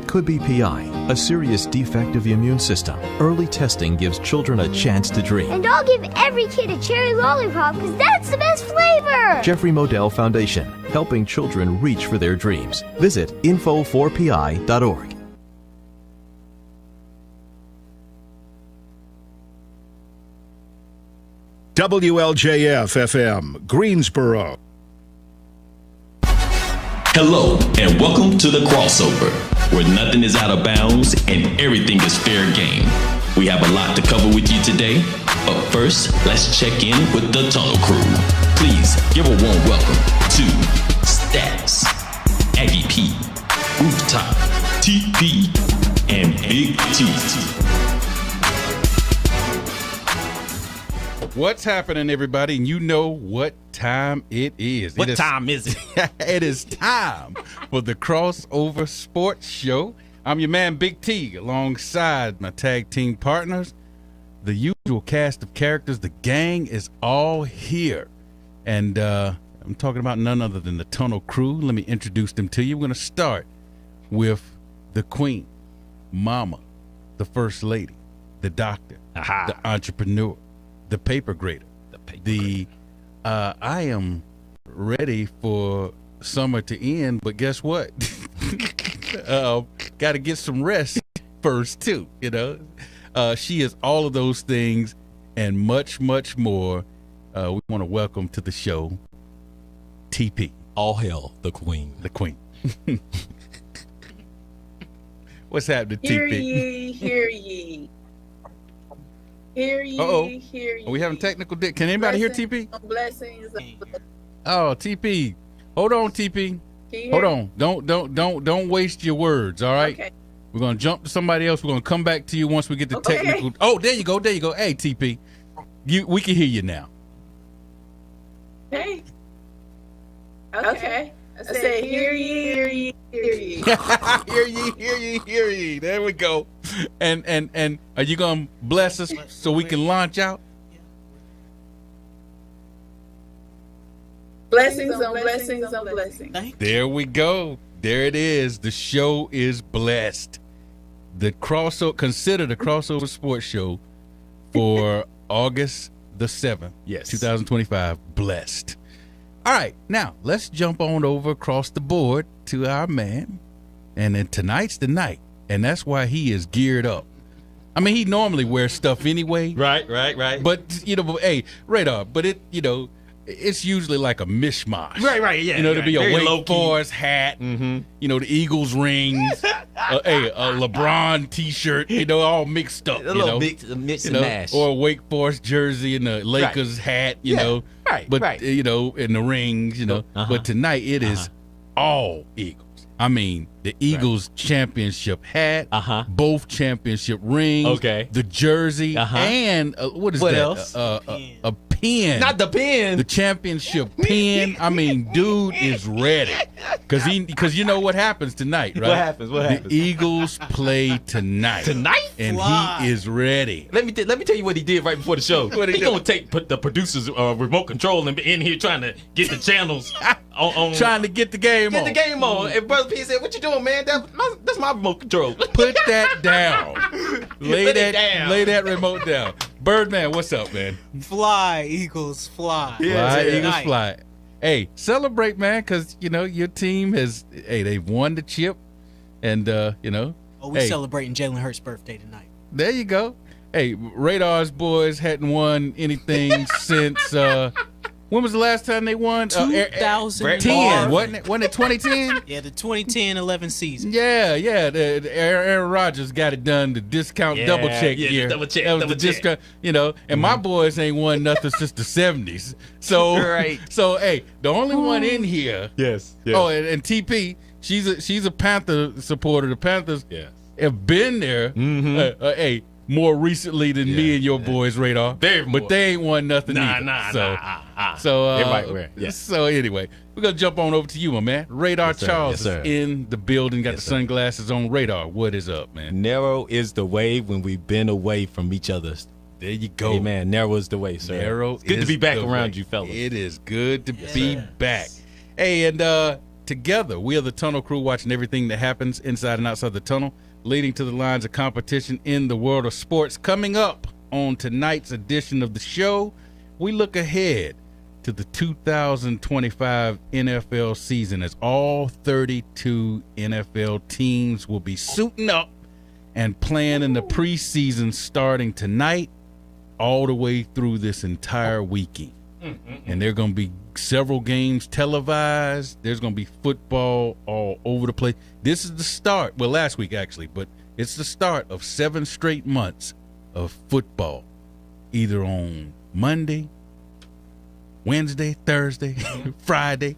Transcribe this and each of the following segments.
could be PI, a serious defect of the immune system. Early testing gives children a chance to dream. And I'll give every kid a cherry lollipop because that's the best flavor! Jeffrey Modell Foundation, helping children reach for their dreams. Visit info4pi.org. WLJF-FM, Greensboro. Hello, and welcome to The Crossover, where nothing is out of bounds and everything is fair game. We have a lot to cover with you today, but first, let's check in with the Tunnel Crew. Please give a warm welcome to Stats, Aggie P, Rooftop, TP, and Big T. What's happening, everybody? And you know what time it is. What time is it? It is time for the Crossover Sports Show. I'm your man, Big T, alongside my tag team partners, the usual cast of characters. The gang is all here. And I'm talking about none other than the Tunnel Crew. Let me introduce them to you. We're going to start with the Queen, Mama, the First Lady, the Doctor, the Entrepreneur, the Paper Grader. I am ready for summer to end, but guess what? Got to get some rest first too. You know, she is all of those things and much, much more. We want to welcome to the show TP. All hail the Queen. The Queen. What's happening, Hear TP? ye, hear ye. Hear ye, hear ye. Are we having technical? Can anybody hear TP? Blessings. Oh, TP. Hold on, TP. Hold on. Don't waste your words, all right? Okay. We're going to jump to somebody else. We're going to come back to you once we get the technical. Oh, there you go. There you go. Hey, TP. We can hear you now. Hey. Okay. I said, hear ye, hear ye, hear ye. Hear ye, hear ye, hear ye. There we go. And are you going to bless us so we can launch out? Blessings on blessings on blessings. There we go. There it is. The show is blessed. Consider the Crossover Sports Show for August the 7th, 2025, blessed. All right, now let's jump on over across the board to our man. And then tonight's the night, and that's why he is geared up. I mean, he normally wears stuff anyway. Right. But, hey, Radar, but it's usually like a mishmash. Right, yeah. To be a Very Wake Forest hat, the Eagles rings, a LeBron T-shirt, all mixed up. A little mix and mash. Or a Wake Forest jersey and a Lakers hat, But, and the rings, But tonight it is all Eagles. I mean, the Eagles championship hat, both championship rings, the jersey, and what is that? Else? A pin. Not the pin. The championship pin. I mean, dude is ready. Because you know what happens tonight, right? What happens? The Eagles play tonight. Tonight? And he is ready. Let me tell you what he did right before the show. He gonna take the producer's remote control and be in here trying to get the channels on trying to get the game on. Get the game on. And Brother P said, "What you doing, man? That's my remote control." Put that down. Lay that remote down. Birdman, what's up, man? Fly, Eagles, fly. Fly, Eagles, fly. Hey, celebrate, man, because, your team they've won the chip. And, we're celebrating Jalen Hurts' birthday tonight. There you go. Hey, Radar's boys hadn't won anything since, when was the last time they won? 2010. Wasn't it 2010? Yeah, the 2010-11 season. Yeah. Aaron Rodgers got it done, the discount double check year. Double check. The discount, and my boys ain't won nothing since the 70s. So, So, hey, the only one in here. Yes. Oh, and TP, she's a Panther supporter. The Panthers have been there. Hey, more recently than me and your boys, Radar. But they ain't won nothing either. So anyway, we're going to jump on over to you, my man. Radar Charles is in the building, got the sunglasses on. Radar, what is up, man? Narrow is the way when we've been away from each other. There you go. Hey, man, narrow is the way, sir. It's good to be back around you, fellas. It is good to be back. Hey, and together, we are the Tunnel Crew, watching everything that happens inside and outside the tunnel, leading to the lines of competition in the world of sports. Coming up on tonight's edition of the show, we look ahead to the 2025 NFL season as all 32 NFL teams will be suiting up and playing in the preseason starting tonight all the way through this entire weekend. And there are going to be several games televised. There's going to be football all over the place. This is the start, well, last week actually, but it's the start of 7 straight months of football, either on Monday, Wednesday, Thursday, Friday,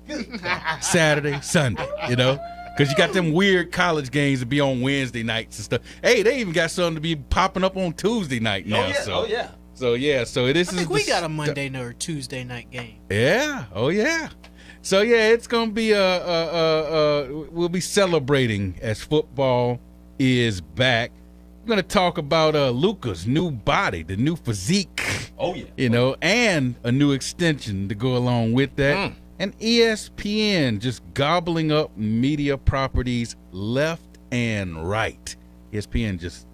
Saturday, Sunday, you know? Because you got them weird college games to be on Wednesday nights and stuff. Hey, they even got something to be popping up on Tuesday night now. So this I think we got a Monday or Tuesday night game. Yeah. Oh yeah. So yeah, it's gonna be we'll be celebrating as football is back. We're gonna talk about Luka's new body, the new physique. Oh yeah. You know, and a new extension to go along with that. And ESPN just gobbling up media properties left and right. ESPN just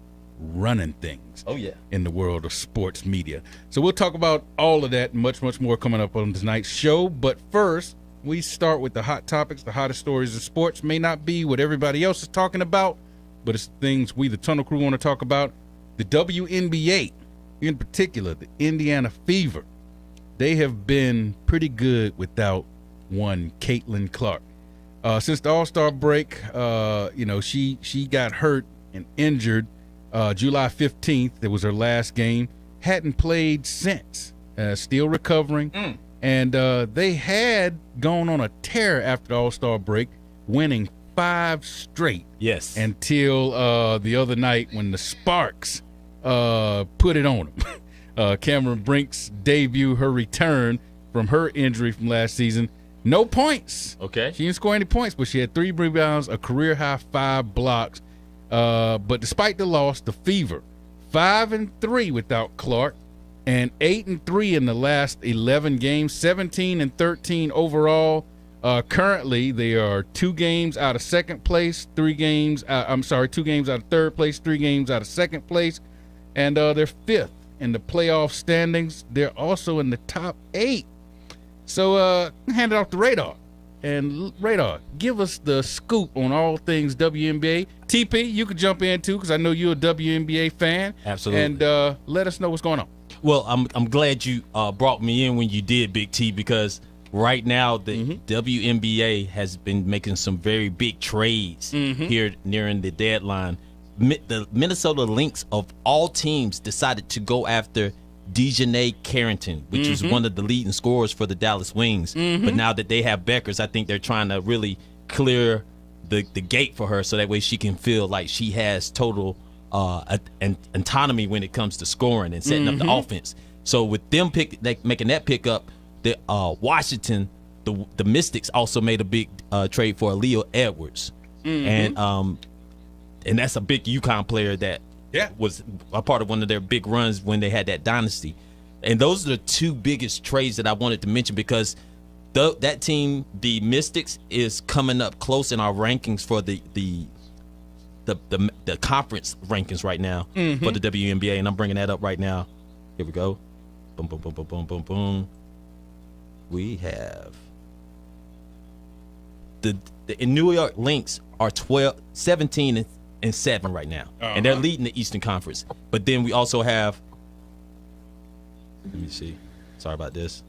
running things in the world of sports media. So we'll talk about all of that and much, much more coming up on tonight's show. But first, we start with the hot topics, the hottest stories of sports. May not be what everybody else is talking about, but it's things we, the Tunnel Crew, want to talk about. The WNBA, in particular, the Indiana Fever, they have been pretty good without one Caitlin Clark. Since the All-Star break, she got hurt and injured July 15th. It was her last game. Hadn't played since. Still recovering. And they had gone on a tear after the All-Star break, winning 5 straight. Yes. Until the other night when the Sparks put it on them. Cameron Brink's debut, her return from her injury from last season. No points. Okay. She didn't score any points, but she had 3 rebounds, a career-high 5 blocks. But despite the loss, the Fever, 5-3 without Clark, and 8-3 in the last 11 games, 17-13 overall. Currently, they are 2 games out of second place, 2 games out of third place, 3 games out of second place, and they're 5th in the playoff standings. They're also in the top 8. So hand it off to Radar. And Radar, give us the scoop on all things WNBA. TP, you could jump in too, because I know you're a WNBA fan. Absolutely. And let us know what's going on. Well, I'm glad you brought me in when you did, Big T, because right now the WNBA has been making some very big trades here nearing the deadline. The Minnesota Lynx of all teams decided to go after Dejanay Carrington, which is one of the leading scorers for the Dallas Wings. But now that they have Beckers, I think they're trying to really clear the gate for her so that way she can feel like she has total autonomy when it comes to scoring and setting up the offense. So with them making that pickup, the Washington, the Mystics also made a big trade for Aaliyah Edwards. And that's a big UConn player that was a part of one of their big runs when they had that dynasty. And those are the 2 biggest trades that I wanted to mention because that team, the Mystics, is coming up close in our rankings for the conference rankings right now for the WNBA, and I'm bringing that up right now. Here we go. Boom, boom, boom, boom, boom, boom, boom. We have the New York Lynx are 17-7 right now, and they're leading the Eastern Conference. But then we also have, let me see. Sorry about this.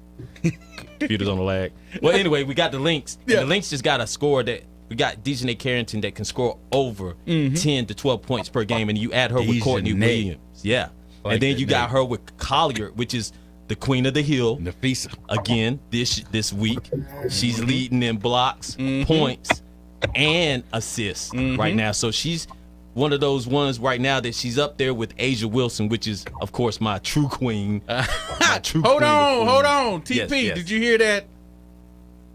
Computer's on the lag. Well, anyway, we got the Lynx. And the Lynx just got a score that we got Dejanay Carrington that can score over 10 to 12 points per game, and you add her with Courtney Williams. Yeah. Like, and then you got her with Collier, which is the queen of the hill. Nafisa. Again, this week. She's leading in blocks, points, and assists right now. So she's one of those ones right now that she's up there with Asia Wilson, which is, of course, my true queen. Hold on. TP, yes. Did you hear that?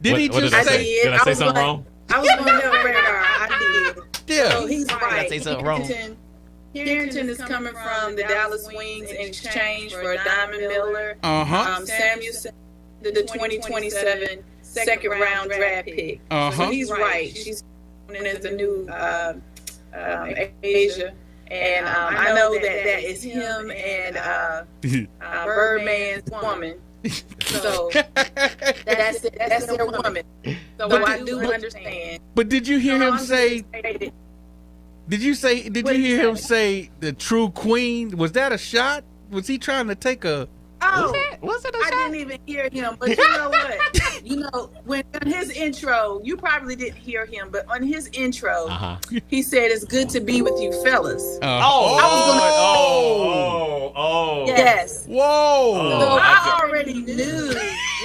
Did he just say? Did I say something wrong? I was going to Radar. I did. Yeah. So he's right. Did I say something wrong? Carrington is coming from the Dallas Wings in exchange for Diamond Miller, Samuelson, the 2027 second round draft pick. So he's right. She's known as the new Asia. And I know that is him and Birdman's woman. So that's their woman. So I do understand. But did you hear him say? Did you hear him say the true queen? Was that a shot? Was he trying to take a? Oh, was it a shot? I didn't even hear him. But you know what? When on his intro, you probably didn't hear him, but on his intro, he said, "It's good to be with you, fellas." Yes. Whoa. So I already knew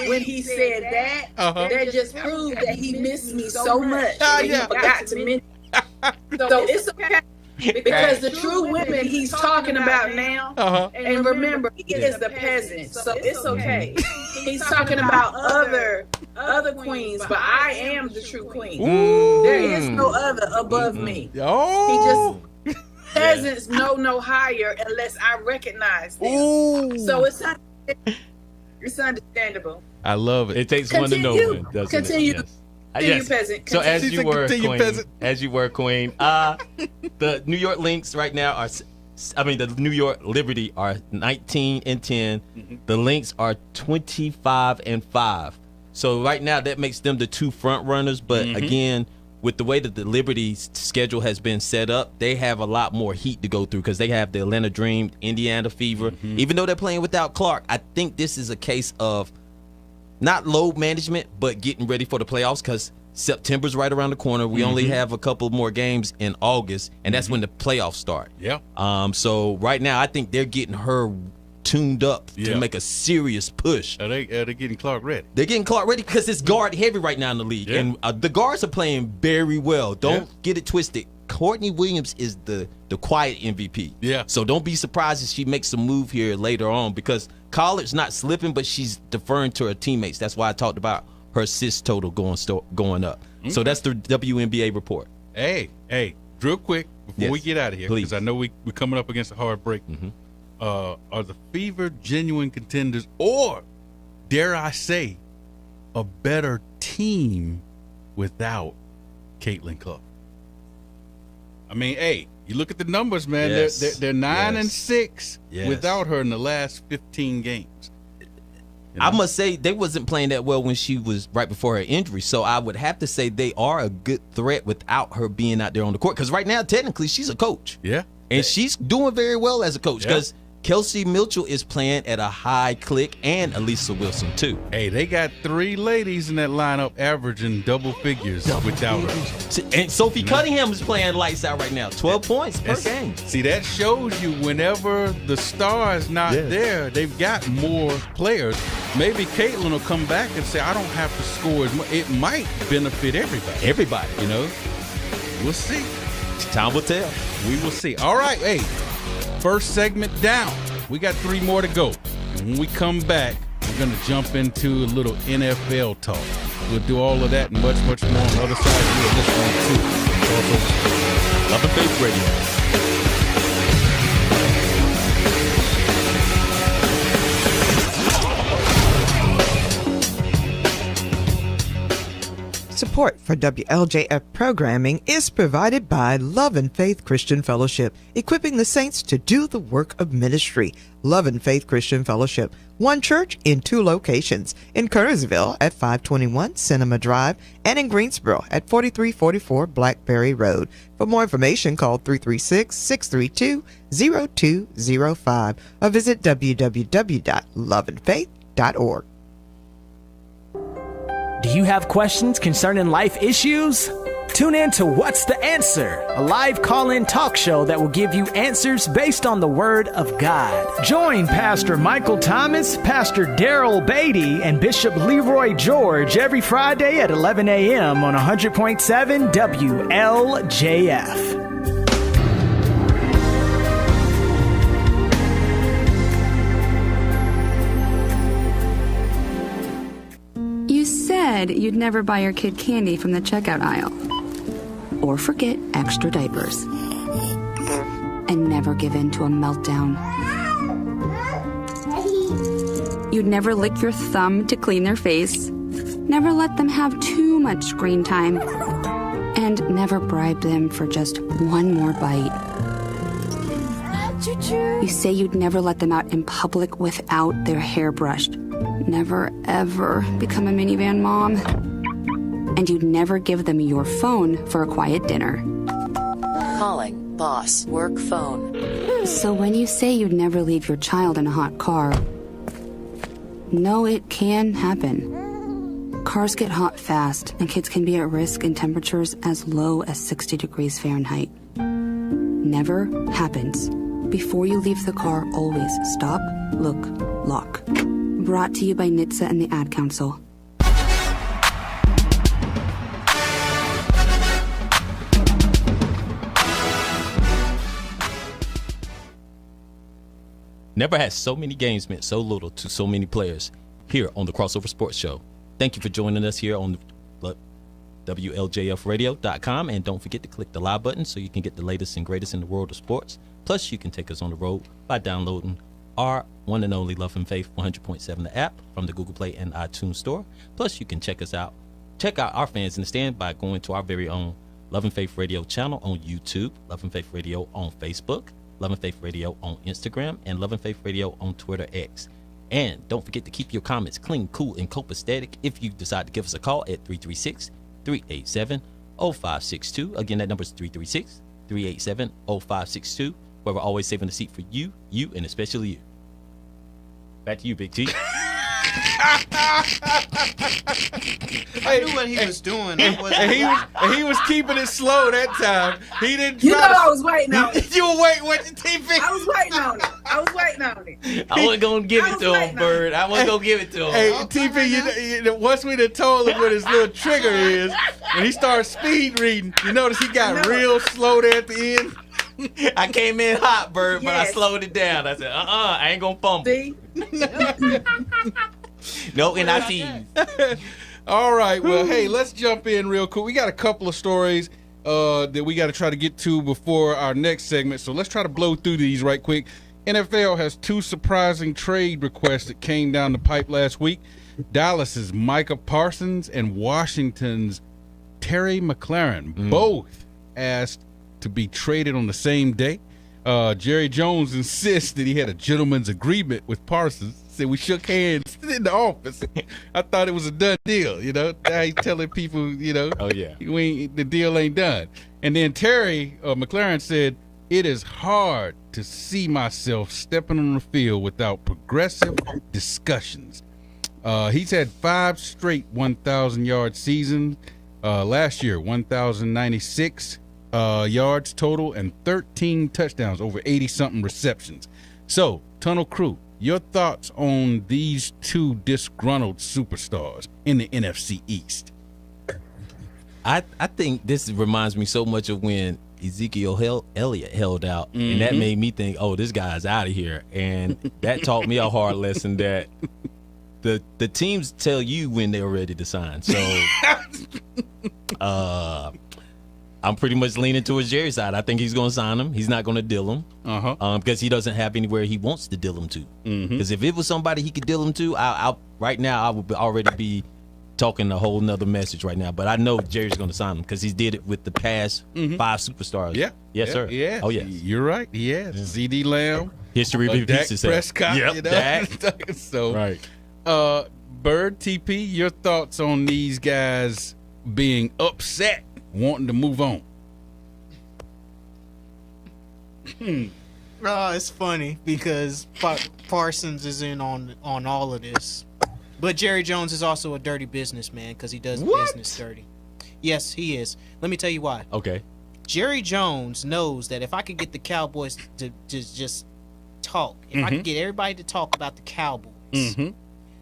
when he said that. That just proved that he missed me so much. He forgot to mention. So it's okay. Because the true women he's talking about now, and remember, he is the peasant, so it's okay. He's talking about other queens, but I am the true queen. There is no other above me. He just peasants know no higher unless I recognize them. So it's understandable. I love it. It takes one to know one, doesn't Continue. it? Yes. Continue, peasant. So as you were queen, the New York Lynx right now the New York Liberty are 19-10. The Lynx are 25-5. So right now that makes them the two front runners. But again, with the way that the Liberty's schedule has been set up, they have a lot more heat to go through because they have the Atlanta Dream, Indiana Fever. Even though they're playing without Clark, I think this is a case of not load management, but getting ready for the playoffs because September's right around the corner. We only have a couple more games in August, and that's when the playoffs start. Yeah. So right now, I think they're getting her tuned up to make a serious push. Are they getting Clark ready? They're getting Clark ready because it's guard heavy right now in the league, and the guards are playing very well. Don't get it twisted. Courtney Williams is the quiet MVP. Yeah. So don't be surprised if she makes a move here later on because Collard's not slipping, but she's deferring to her teammates. That's why I talked about her assist total going up. So that's the WNBA report. Hey, real quick before we get out of here, because I know we're coming up against a hard break. Are the Fever genuine contenders, or dare I say, a better team without Caitlin Clark? I mean, hey, you look at the numbers, man. Yes. They're 9-6 Yes. without her in the last 15 games. I must say they wasn't playing that well when she was right before her injury. So I would have to say they are a good threat without her being out there on the court. Because right now, technically, she's a coach. Yeah. And she's doing very well as a coach because Kelsey Mitchell is playing at a high click and Elisa Wilson, too. Hey, they got 3 ladies in that lineup averaging double figures without her. And Sophie Cunningham is playing lights out right now. 12 points per game. See, that shows you whenever the star is not there, they've got more players. Maybe Caitlin will come back and say, I don't have to score as much. It might benefit everybody. You know? We'll see. Time will tell. We will see. All right, hey. First segment down. We got 3 more to go. And when we come back, we're going to jump into a little NFL talk. We'll do all of that and much, much more on the other side. You're listening to Love and Faith Radio. Support for WLJF programming is provided by Love and Faith Christian Fellowship, equipping the saints to do the work of ministry. Love and Faith Christian Fellowship, one church in 2 locations, in Curtisville at 521 Cinema Drive and in Greensboro at 4344 Blackberry Road. For more information, call 336-632-0205 or visit www.loveandfaith.org. Do you have questions concerning life issues? Tune in to What's the Answer, a live call-in talk show that will give you answers based on the Word of God. Join Pastor Michael Thomas, Pastor Daryl Beatty, and Bishop Leroy George every Friday at 11 a.m. on 100.7 WLJF. You said you'd never buy your kid candy from the checkout aisle. Or forget extra diapers. And never give in to a meltdown. You'd never lick your thumb to clean their face. Never let them have too much screen time. And never bribe them for just one more bite. You say you'd never let them out in public without their hair brushed. Never, ever become a minivan mom. And you'd never give them your phone for a quiet dinner. Calling boss work phone. So when you say you'd never leave your child in a hot car, no, it can happen. Cars get hot fast, and kids can be at risk in temperatures as low as 60 degrees Fahrenheit. Never happens. Before you leave the car, always stop, look, lock. Brought to you by NHTSA and the Ad Council. Never has so many games meant so little to so many players here on the Crossover Sports Show. Thank you for joining us here on WLJFradio.com, and don't forget to click the live button so you can get the latest and greatest in the world of sports. Plus, you can take us on the road by downloading our one and only Love and Faith 100.7 the app from the Google Play and iTunes Store. Plus, you can check out our Fans in the Stand by going to our very own Love and Faith Radio channel on YouTube, Love and Faith Radio on Facebook, Love and Faith Radio on Instagram, and Love and Faith Radio on Twitter X. And don't forget to keep your comments clean, cool, and copacetic if you decide to give us a call at 336-387-0562. Again, that number is 336-387-0562. Where we're always saving a seat for you, and especially you. Back to you, Big T. I knew what he was doing. And he was keeping it slow that time. He didn't. I was waiting on it. You were waiting with the TV. I was waiting on it. I wasn't gonna give it to him, Bird. I wasn't gonna give it to him. Hey, TP, once we done told him what his little trigger is, when he started speed reading, you notice he got real slow there at the end. I came in hot, Bird, but I slowed it down. I said, I ain't gonna fumble. See? No NITs. All right, well, hey, let's jump in real quick. We got a couple of stories that we got to try to get to before our next segment, so let's try to blow through these right quick. NFL has two surprising trade requests that came down the pipe last week. Dallas's Micah Parsons and Washington's Terry McLaurin both asked to be traded on the same day. Jerry Jones insists that he had a gentleman's agreement with Parsons. Said we shook hands in the office. I thought it was a done deal, Now he's telling people, oh yeah, the deal ain't done. And then Terry McLaurin said, "It is hard to see myself stepping on the field without progressive discussions." He's had 5 straight 1,000-yard seasons. Last year, 1,096 yards total and 13 touchdowns, over 80-something receptions. So, Tunnel Crew, your thoughts on these two disgruntled superstars in the NFC East? I think this reminds me so much of when Ezekiel Elliott held out, and that made me think, oh, this guy's out of here. And that taught me a hard lesson that the teams tell you when they're ready to sign. So I'm pretty much leaning towards Jerry's side. I think he's going to sign him. He's not going to deal him because he doesn't have anywhere he wants to deal him to. Because if it was somebody he could deal him to, right now I would already be talking a whole nother message right now. But I know Jerry's going to sign him because he did it with the past 5 superstars. Yeah. Yes, sir. Yeah. Oh, yes. You're right. Yeah. CeeDee Lamb. History repeats itself. Prescott. Yep, Dak. So, right. Bird, TP, your thoughts on these guys being upset, wanting to move on? It's funny because Parsons is in on all of this, but Jerry Jones is also a dirty businessman because he does business dirty. Yes, he is. Let me tell you why. Okay. Jerry Jones knows that if I could get the Cowboys to just talk, if I could get everybody to talk about the Cowboys,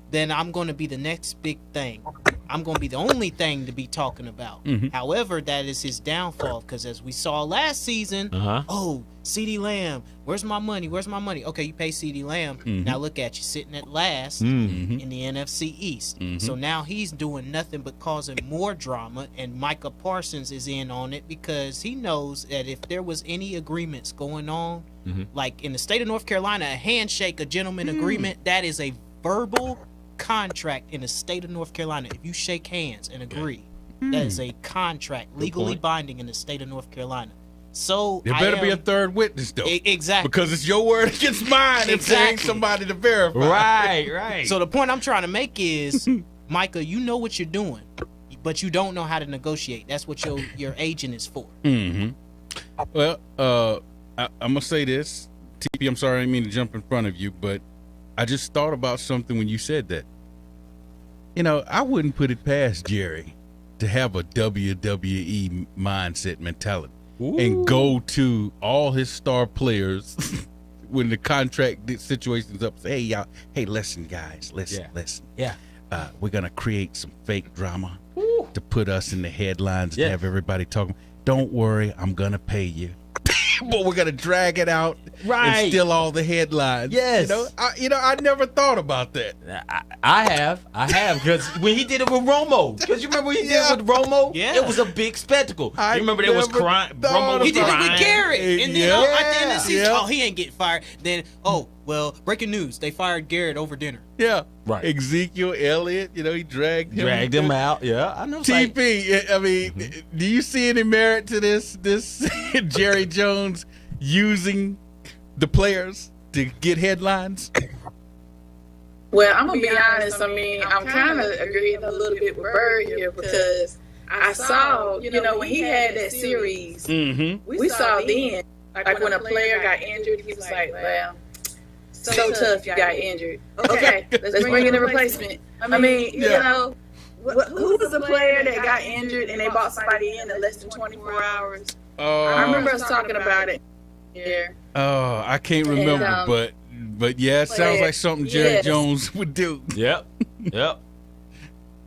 then I'm going to be the next big thing. I'm going to be the only thing to be talking about. However, that is his downfall because as we saw last season, CeeDee Lamb, where's my money? Where's my money? Okay, you pay CeeDee Lamb. Now look at you sitting at last in the NFC East. So now he's doing nothing but causing more drama, and Micah Parsons is in on it because he knows that if there was any agreements going on, like in the state of North Carolina, a handshake, a gentleman agreement, that is a verbal contract in the state of North Carolina. If you shake hands and agree, that is a contract legally binding in the state of North Carolina. So there better be a third witness, though. Exactly. Because it's your word against mine if there ain't somebody to verify. Right. So the point I'm trying to make is, Micah, you know what you're doing, but you don't know how to negotiate. That's what your agent is for. Mm-hmm. Well, I'm going to say this. TP, I'm sorry, I didn't mean to jump in front of you, but I just thought about something when you said that. You know, I wouldn't put it past Jerry to have a WWE mindset mentality. Ooh. And go to all his star players when the contract situation's up. Say, hey, y'all, listen, guys, listen. Yeah. We're going to create some fake drama to put us in the headlines and have everybody talking. Don't worry, I'm going to pay you. But we're going to drag it out and steal all the headlines. Yes. I never thought about that. I have, because when he did it with Romo, because you remember when he did it with Romo? Yeah. It was a big spectacle. You remember there was crying. Romo was he did it crying. with Garrett. And then at the end of the season, he ain't getting fired. Then, breaking news, they fired Garrett over dinner. Yeah. Right. Ezekiel Elliott, he dragged him out. Yeah, I know. TP, I mean, do you see any merit to this Jerry Jones using the players to get headlines? Well, I'm going to be honest. I mean, I'm kind of agreeing a little bit with Bird here because I saw, when he had that series, we saw then, like when a player got injured, he was like, well, so tough you got injured. Okay, let's bring in a replacement. I mean, who was the player that got injured and they brought somebody in less than 24 hours? I remember us talking about it. Yeah. Oh, I can't remember, but yeah, it sounds like something Jerry Jones would do. Yep.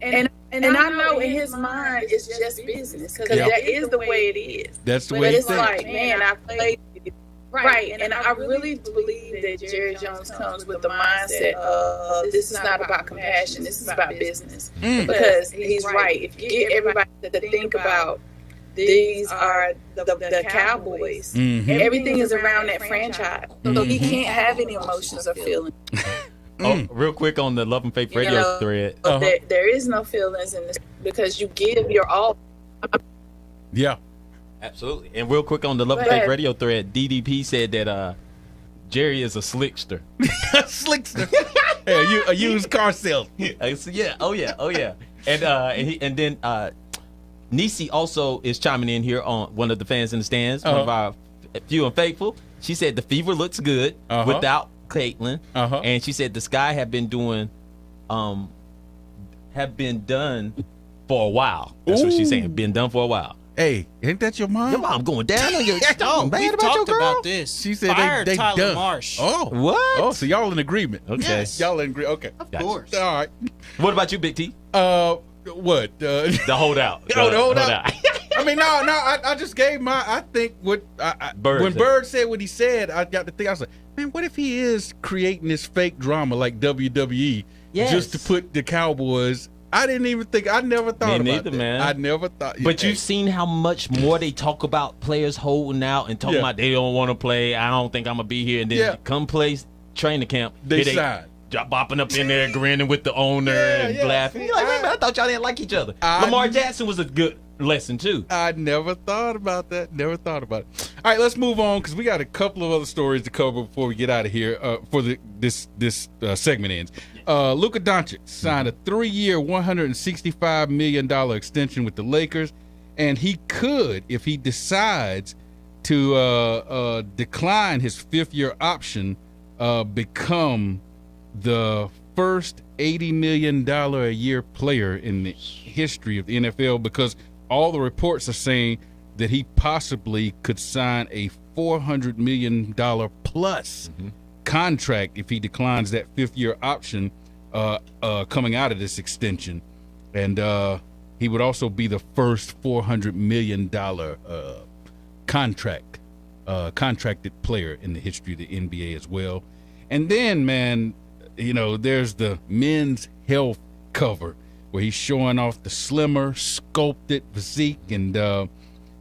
And I know in his mind it's just business because that is the way it is. That's the way it's like, man, I played. Right, and I really believe that Jerry Jones comes with the mindset of this is not about compassion, this is about business. Because he's right. If you get everybody to think about these are the Cowboys, everything is around that franchise. So he can't have any emotions or feelings. Real quick on the Love and Faith radio thread. There is no feelings in this because you give your all. Yeah. Absolutely. And real quick on the Love and Faith radio thread, DDP said that Jerry is a slickster. Slickster. A used car salesman. Yeah. Oh yeah. And then Nisi also is chiming in here on one of the fans in the stands, one of our few and faithful. She said the fever looks good without Caitlin, and she said the sky have been done for a while. That's what she's saying. Been done for a while. Hey, ain't that your mom? Your mom going down on your we've talked about this. She said fired they Tyler done. Marsh. Oh, what? Oh, so y'all in agreement? Okay, yes. Y'all in agreement. Okay, of course. All right. What about you, Big T? What? The holdout. The holdout. I mean, no. I just gave my. I think what Bird said what he said. I got to think. I was like, man, what if he is creating this fake drama like WWE just to put the Cowboys? I didn't even think. I never thought about that. Man. I never thought. But you've seen how much more they talk about players holding out and talking about they don't want to play. I don't think I'm gonna be here. And then come play training camp. They sign. Bopping up in there, grinning with the owner and laughing. You're like, wait a minute, I thought y'all didn't like each other. Lamar Jackson was a good lesson too. I never thought about that. Never thought about it. All right, let's move on because we got a couple of other stories to cover before we get out of here. For this segment ends. Luka Doncic signed a 3-year, $165 million extension with the Lakers, and he could, if he decides to decline his 5th-year option, become the first $80 million a year player in the history of the NFL, because all the reports are saying that he possibly could sign a $400 million plus contract if he declines that 5th-year option coming out of this extension. And he would also be the first $400 million contracted player in the history of the NBA as well. And then, man, there's the men's health cover where he's showing off the slimmer, sculpted physique, and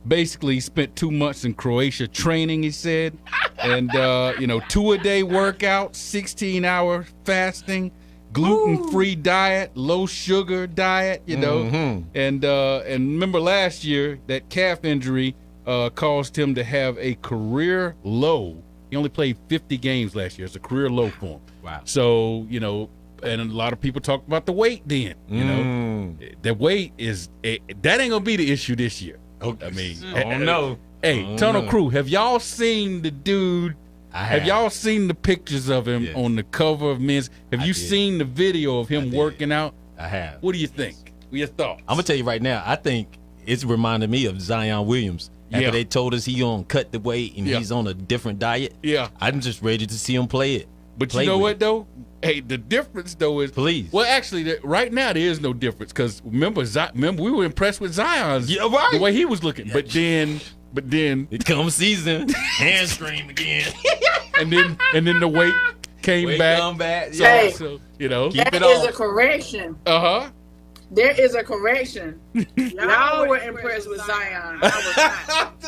basically he spent 2 months in Croatia training, he said, and 2-a-day workout, 16-hour fasting, gluten-free diet, low sugar diet, you know. And remember last year that calf injury caused him to have a career low. He only played 50 games last year. It's a career low for him. Wow. So, you know, and a lot of people talk about the weight then, you know. The weight is that ain't gonna be the issue this year. Okay. I mean, I don't know. Hey, Tunnel Crew, have y'all seen the dude? Have y'all seen the pictures of him on the cover of Men's? Have you seen the video of him working out? I have. What do you think? What are your thoughts? I'm gonna tell you right now. I think it's reminding me of Zion Williams. After they told us he gonna cut the weight and he's on a different diet. Yeah, I'm just ready to see him play it. But you know what though? Hey, the difference though is Well, actually, right now there is no difference because remember we were impressed with Zion's the way he was looking. But then it comes season hamstring again, and then the weight came back. Come back. Hey, so you know, that is a correction. There is a correction. Y'all were impressed with Zion. I was not.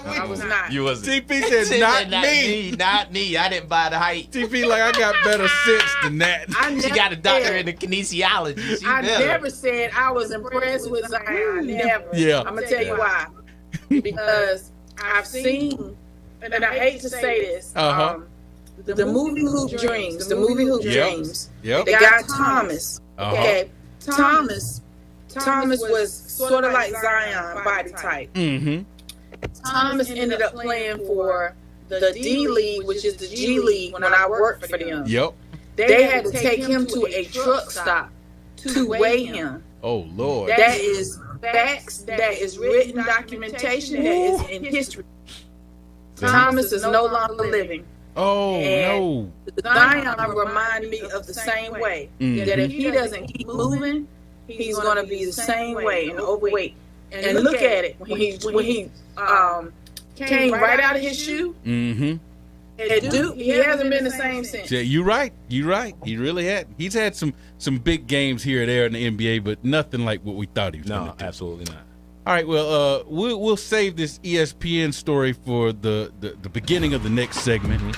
I was not. You wasn't. TP said not me. Not me. I didn't buy the height. TP like I got better sense than that. She got a doctorate in kinesiology. I never said I was impressed with Zion. Never. Yeah. I'm gonna tell you why. Because I've seen, and I hate to say this, the movie Hoop Dreams. The movie Hoop Dreams. Yep. The guy Thomas. Okay. Thomas was sort of like Zion body type. Thomas ended up playing for the D League, which is the G League, when I worked for them. Yep. They had to take him to a truck stop to weigh him. Oh Lord. That is facts. That is written documentation. That is in history. Thomas is no longer living. Oh no! Zion remind me of the same way. That if he doesn't keep moving, he's going to be the same way and overweight. And look at it when he came right out of his shoe. And Duke, he hasn't been the same since. Yeah, you're right. He really had. He's had some big games here and there in the NBA, but nothing like what we thought he was. No, absolutely not. All right, well, we'll save this ESPN story for the beginning of the next segment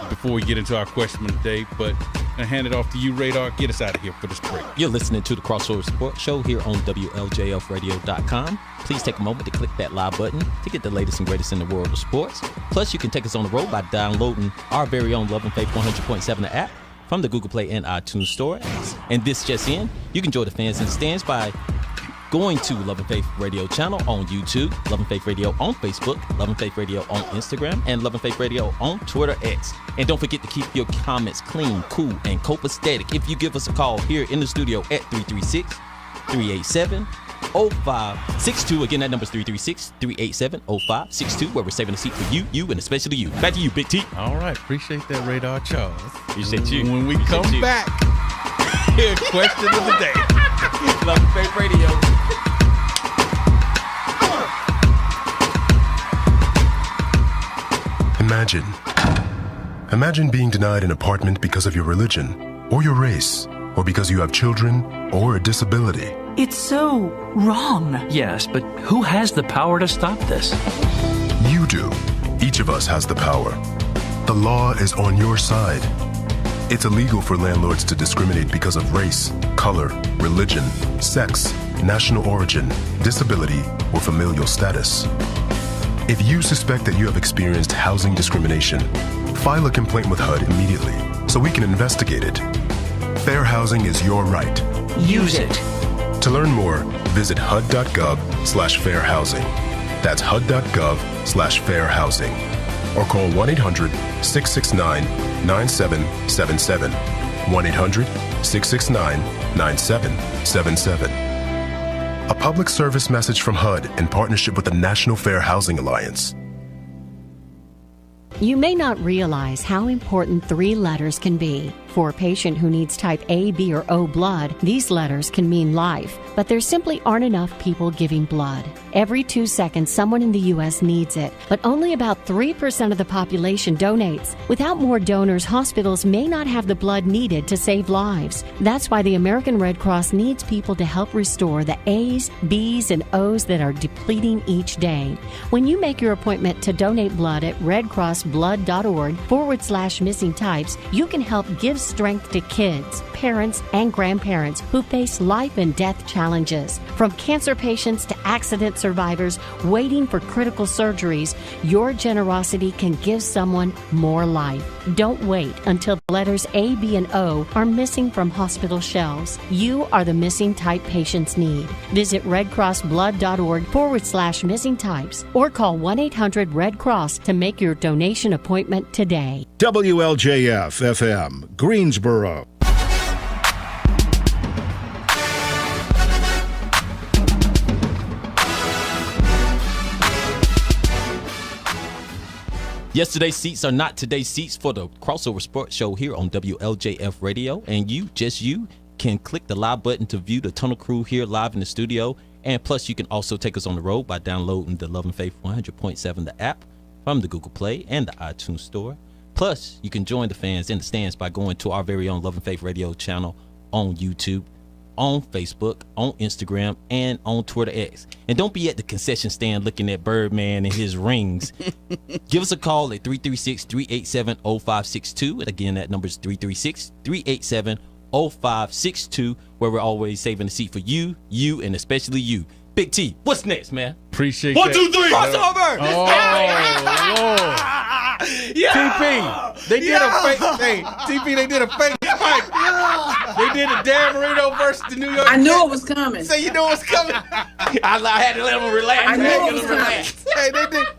before we get into our question of the day. But I'm gonna hand it off to you, Radar. Get us out of here for this break. You're listening to the Crossover Sports Show here on WLJFradio.com. Please take a moment to click that live button to get the latest and greatest in the world of sports. Plus, you can take us on the road by downloading our very own Love and Faith 100.7 app from the Google Play and iTunes Store. And this just in, you can join the fans in the stands by going to Love and Faith Radio channel on YouTube, Love and Faith Radio on Facebook, Love and Faith Radio on Instagram, and Love and Faith Radio on Twitter X. And don't forget to keep your comments clean, cool, and copacetic if you give us a call here in the studio at 336-387-0562. Again, that number's 336-387-0562, where we're saving a seat for you, and especially you. Back to you, Big T. All right, appreciate that, Radar Charles. Appreciate you. When we come back, here's question of the day. Love and Faith Radio. Imagine being denied an apartment because of your religion, or your race, or because you have children, or a disability. It's so wrong. Yes, but who has the power to stop this? You do. Each of us has the power. The law is on your side. It's illegal for landlords to discriminate because of race, color, religion, sex, national origin, disability, or familial status. If you suspect that you have experienced housing discrimination, file a complaint with HUD immediately so we can investigate it. Fair housing is your right. Use it. To learn more, visit hud.gov/fairhousing. That's hud.gov/fairhousing. Or call 1-800-669-9777. 1-800-669-9777. A public service message from HUD in partnership with the National Fair Housing Alliance. You may not realize how important 3 letters can be. For a patient who needs type A, B, or O blood, these letters can mean life, but there simply aren't enough people giving blood. Every 2 seconds, someone in the U.S. needs it, but only about 3% of the population donates. Without more donors, hospitals may not have the blood needed to save lives. That's why the American Red Cross needs people to help restore the A's, B's, and O's that are depleting each day. When you make your appointment to donate blood at redcrossblood.org/missing types, you can help give strength to kids, parents, and grandparents who face life and death challenges. From cancer patients to accident survivors waiting for critical surgeries, your generosity can give someone more life. Don't wait until the letters A, B, and O are missing from hospital shelves. You are the missing type patients need. Visit redcrossblood.org/missing types or call 1-800-RED-CROSS to make your donation appointment today. WLJF FM, Greensboro. Yesterday's seats are not today's seats for the Crossover Sports Show here on WLJF Radio. And you can click the live button to view the Tunnel Crew here live in the studio. And plus, you can also take us on the road by downloading the Love and Faith 100.7, the app, from the Google Play and the iTunes Store. Plus, you can join the fans in the stands by going to our very own Love and Faith Radio channel on YouTube, on Facebook, on Instagram, and on Twitter X. And don't be at the concession stand looking at Birdman and his rings. Give us a call at 336-387-0562. And again, that number is 336-387-0562, where we're always saving a seat for you, and especially you. Big T, what's next, man? Appreciate 1, that. 2, 3, crossover! Oh, Lord. Yeah. TP, they did a fake. Hey, TP, they did a fake fight. They did a Dan Marino versus the New York. I knew it was coming. Say you knew it was coming. I had to let them relax. I knew it was coming. Hey,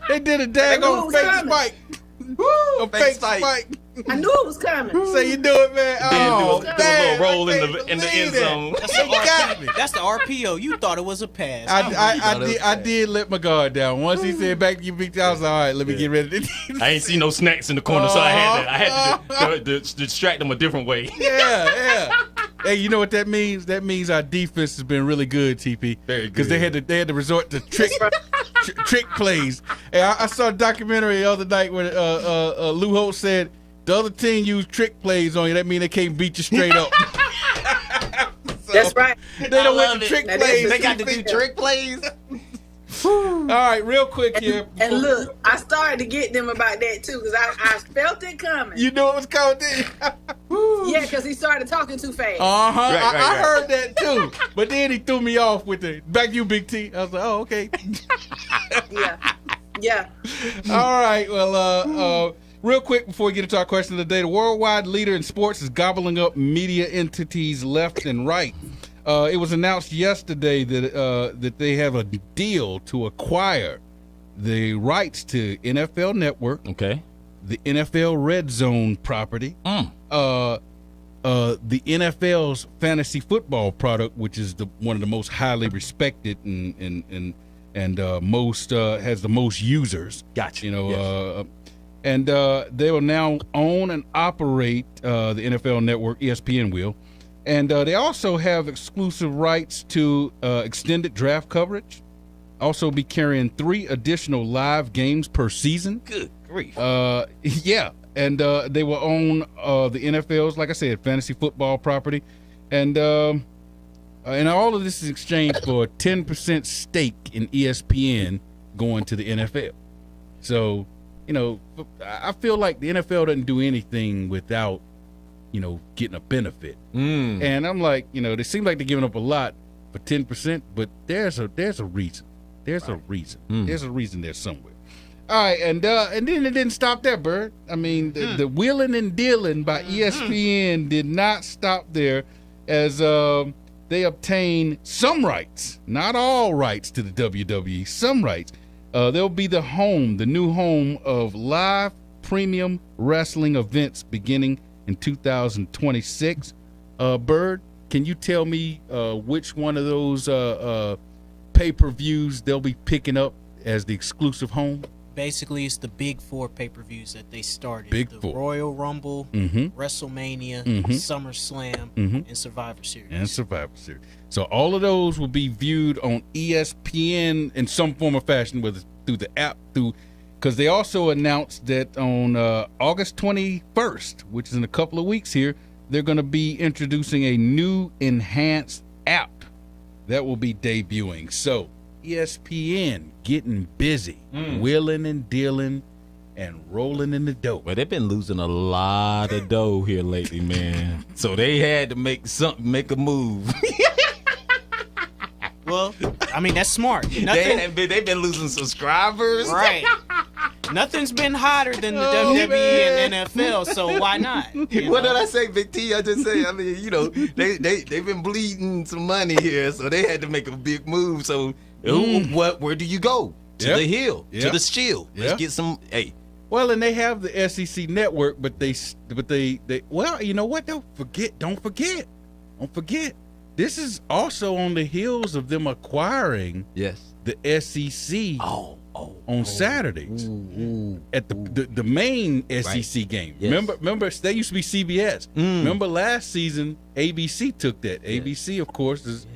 they did a daggone fake fight. A fake fight. I knew it was coming. Say you do it, man. Oh, do a little roll in the end zone. That's the RPO. You thought it was a pass. I did let my guard down. Once he said back to you, Big T, I was like, all right, let me get ready to I ain't see no snacks in the corner, so I had to distract them a different way. Yeah. Hey, you know what that means? That means our defense has been really good, TP. Very good. Because they had to resort to trick plays. Hey, I saw a documentary the other night where Lou Holtz said, the other team used trick plays on you. That means they can't beat you straight up. That's right. They don't want the trick plays. They got to do trick plays. All right, real quick here. And look, I started to get them about that too because I felt it coming. You knew it was coming, didn't you? Yeah, because he started talking too fast. I heard that too. But then he threw me off with the back to you, Big T. I was like, oh, okay. Yeah. All right. Well, real quick before we get into our question of the day, the worldwide leader in sports is gobbling up media entities left and right. It was announced yesterday that they have a deal to acquire the rights to NFL Network, okay, the NFL Red Zone property, the NFL's fantasy football product, which is one of the most highly respected and most has the most users. Gotcha. You know. Yes. And they will now own and operate the NFL Network, ESPN will. And they also have exclusive rights to extended draft coverage. Also be carrying 3 additional live games per season. Good grief. Yeah. And they will own the NFL's, like I said, fantasy football property. And all of this is exchanged for a 10% stake in ESPN going to the NFL. So, you know, I feel like the NFL doesn't do anything without, you know, getting a benefit. And I'm like, you know, they seem like they're giving up a lot for 10%, but there's a reason. There's a reason. There's a reason there somewhere. All right, and then it didn't stop there, Bird. I mean, the wheeling and dealing by ESPN did not stop there, as they obtained some rights, not all rights to the WWE, some rights. They'll be the new home of live premium wrestling events beginning in 2026. Bird, can you tell me which one of those pay-per-views they'll be picking up as the exclusive home? Basically, it's the big 4 pay-per-views that they started. Big the 4. Royal Rumble, WrestleMania, SummerSlam, and Survivor Series. So all of those will be viewed on ESPN in some form or fashion, whether it's through the app, because they also announced that on August 21st, which is in a couple of weeks here, they're going to be introducing a new enhanced app that will be debuting. So ESPN getting busy, wheeling and dealing, and rolling in the dough. Well, they've been losing a lot of dough here lately, man. So they had to make a move. Well, I mean, that's smart. They've been losing subscribers. Right. Nothing's been hotter than the WWE and NFL, so why not? What did I say, Big T? I just say, I mean, they've been bleeding some money here, so they had to make a big move. So, where do you go? To the hill, to the shield. Let's get some. Hey, well, and they have the SEC network, but they. Well, you know what? Don't forget. This is also on the heels of them acquiring the SEC on Saturdays at the main SEC game. Yes. Remember, they used to be CBS. Remember last season, ABC took that. ABC, of course, is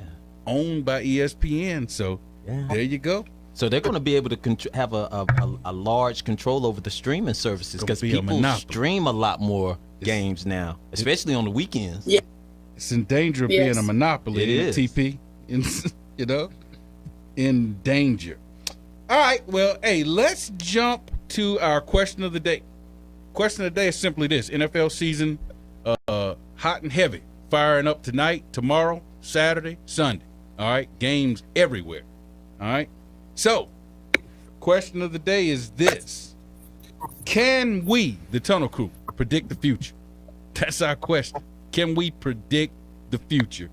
owned by ESPN. So there you go. So they're going to be able to have a large control over the streaming services because people stream a lot more games now, especially on the weekends. Yeah. It's in danger of being a monopoly. It is. TP, in danger. All right, well, hey, let's jump to our question of the day. Question of the day is simply this: NFL season, hot and heavy, firing up tonight, tomorrow, Saturday, Sunday. All right, games everywhere. All right, so question of the day is this: can we, the Tunnel Crew, predict the future? That's our question. Can we predict the future?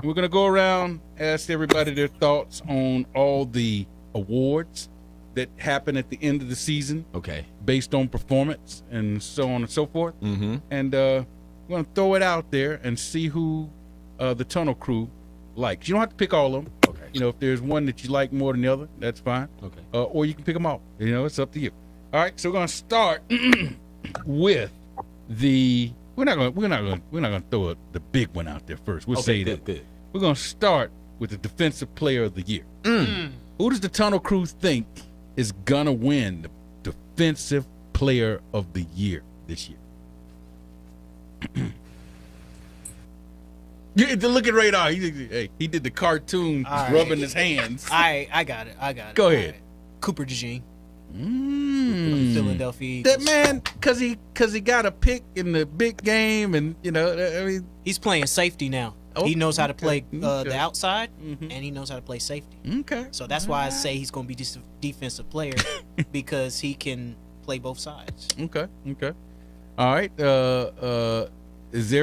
We're going to go around, ask everybody their thoughts on all the awards that happen at the end of the season. Okay. Based on performance and so on and so forth. Mm-hmm. And we're going to throw it out there and see who the Tunnel Crew likes. You don't have to pick all of them. Okay. If there's one that you like more than the other, that's fine. Okay. Or you can pick them all. It's up to you. All right. So we're going to start with the. We're not gonna throw the big one out there first. We'll say that. Good. We're gonna start with the Defensive Player of the Year. Who does the Tunnel Crew think is gonna win the Defensive Player of the Year this year? Look at Radar. He did the cartoon rubbing his hands. I got it. Go ahead. Cooper DeJean. Philadelphia Eagles. That man, cause he got a pick in the big game, and I mean, he's playing safety now. He knows how to play the outside, and he knows how to play safety. Okay, so that's why I say he's going to be defensive player because he can play both sides. Okay. All right. Does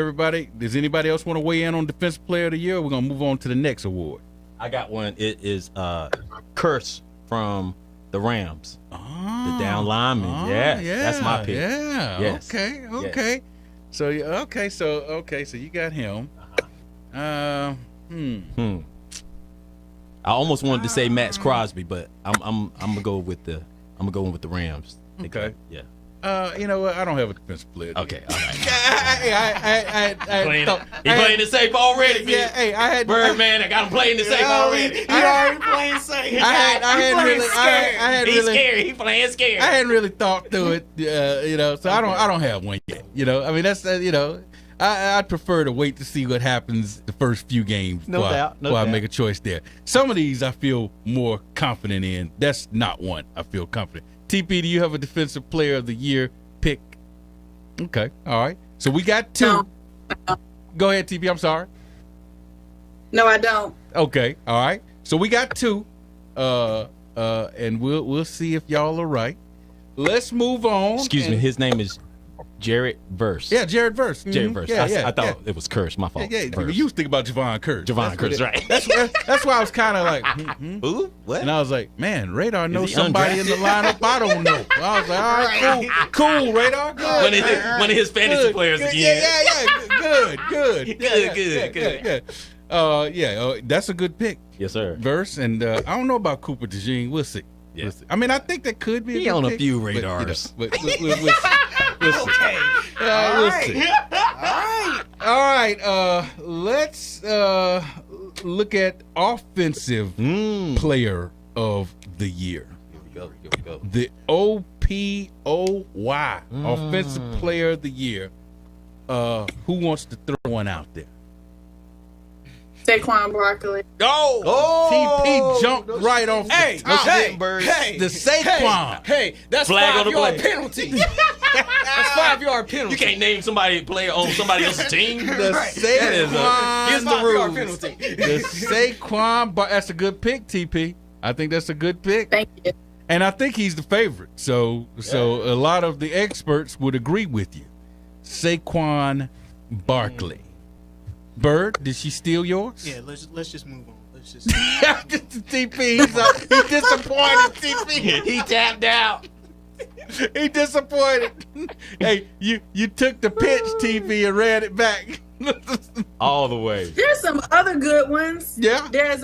anybody else want to weigh in on Defensive Player of the Year? Or we're gonna move on to the next award. I got one. It is Curse from the Rams. The down lineman. That's my pick. Yeah. Yes. Okay. Yes. So you got him. I almost wanted to say Max Crosby, but I'm gonna go with the Rams. Okay. Yeah. You know what? I don't have a defensive player. Okay. All right. He playing the safe already. Man. Yeah. Hey, I had Birdman. I got him playing the safe already. He already playing safe. He's scared. He playing scared. I hadn't really thought through it. So I don't have one yet. I mean that's I'd prefer to wait to see what happens the first few games before I make a choice there. Some of these I feel more confident in. That's not one I feel confident. TP, do you have a Defensive Player of the Year pick? Okay, all right. So we got two. No. Go ahead, TP. I'm sorry. No, I don't. Okay, all right. So we got two. And we'll see if y'all are right. Let's move on. Excuse me. His name is Jared Verse. Yeah, Jared Verse. Mm-hmm. Jared Verse. I thought it was Curse. My fault. Yeah. You used to think about Javon Curse. Curse, right. That's why I was kind of like, who? What? And I was like, man, Radar knows somebody in the lineup I don't know. I was like, all right, cool, Radar. Good. One of his fantasy players again. Good. That's a good pick. Yes, sir. Verse, and I don't know about Cooper DeJean. We'll see. Yeah. We'll see. I mean, I think that could be. He on a few radars. But we'll see. Okay. We'll see. All right. Let's look at Offensive Player of the Year. Here we go. The OPOY, Offensive Player of the Year. Who wants to throw one out there? Saquon Barkley. TP jumped right off the top. Hey, the Saquon. Hey, that's Flag on the 5-yard play. penalty. That's 5-yard penalty. You can't name somebody player on somebody else's team. The Right. Saquon. Here's the 5-yard penalty. The Saquon. That's a good pick, TP. I think that's a good pick. Thank you. And I think he's the favorite. So a lot of the experts would agree with you. Saquon Barkley. Bird, did she steal yours? Yeah, let's just move on. Let's just. TP, he's disappointed. TP, He tapped out. he disappointed. Hey, you took the pitch, TP, and ran it back. All the way. There's some other good ones. Yeah. There's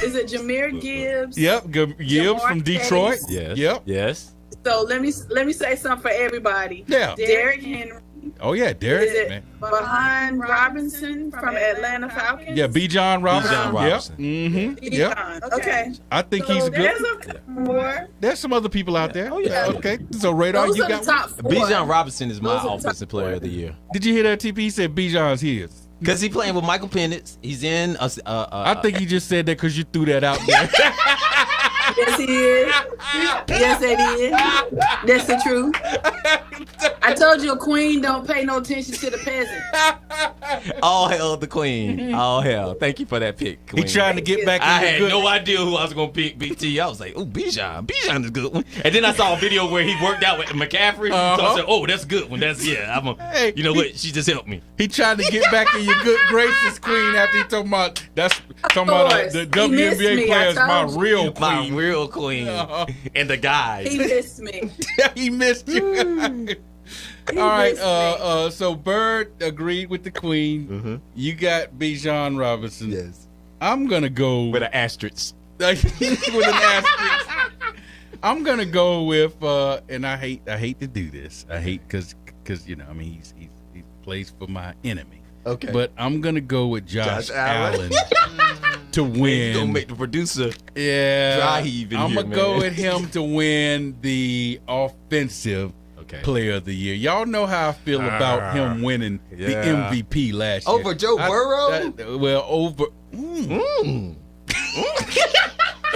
is it Jahmyr Gibbs? Yep, Gibbs from Detroit. Yes. Yep. Yes. So let me say something for everybody. Yeah. Derrick Henry. Oh yeah, Derrick. Is it Man. Behind Robinson from Atlanta Falcons? Yeah, Bijan Robinson. Bijan Robinson. Yep. Mm-hmm. Yep. Bijan. Okay. I think So he's there's good. a more. There's some other people out there. Oh, yeah. Okay. So Radar, Those you are got the top one? four. Bijan Robinson is my Those are the top offensive player of the year. Did you hear that, TP? He said Bijan's his. Because he playing with Michael Penix. He's in. I think he just said that because you threw that out there. Yes, he is. Yes, it is. That's the truth. I told you a queen don't pay no attention to the peasant. All hell the queen. All hell. Thank you for that pick, He queen. trying to get back in I the had good. no idea who I was going to pick, Big T. I was like, oh, Bijan. Bijan is a good one. And then I saw a video where he worked out with McCaffrey. So I said, oh, that's a good one. That's, yeah. Hey, you know what? She just helped me. He trying to get back in your good graces, queen, after he talking about the missed WNBA me, players, I my told you. real queen. My real queen. And the guy. He missed me. He missed you. All right, so Bird agreed with the queen. Mm-hmm. You got Bijan Robinson. Yes. I'm gonna go With an asterisk. with an asterisk. I'm gonna go with, and I hate to do this. I hate because you know, I mean, he plays for my enemy. Okay. But I'm gonna go with Josh Allen. to win. He's going to make the producer Yeah, dry heave in I'm here, gonna go man. with him to win the offensive player of the year. Y'all know how I feel about him winning the MVP last year. Over Joe Burrow? Over.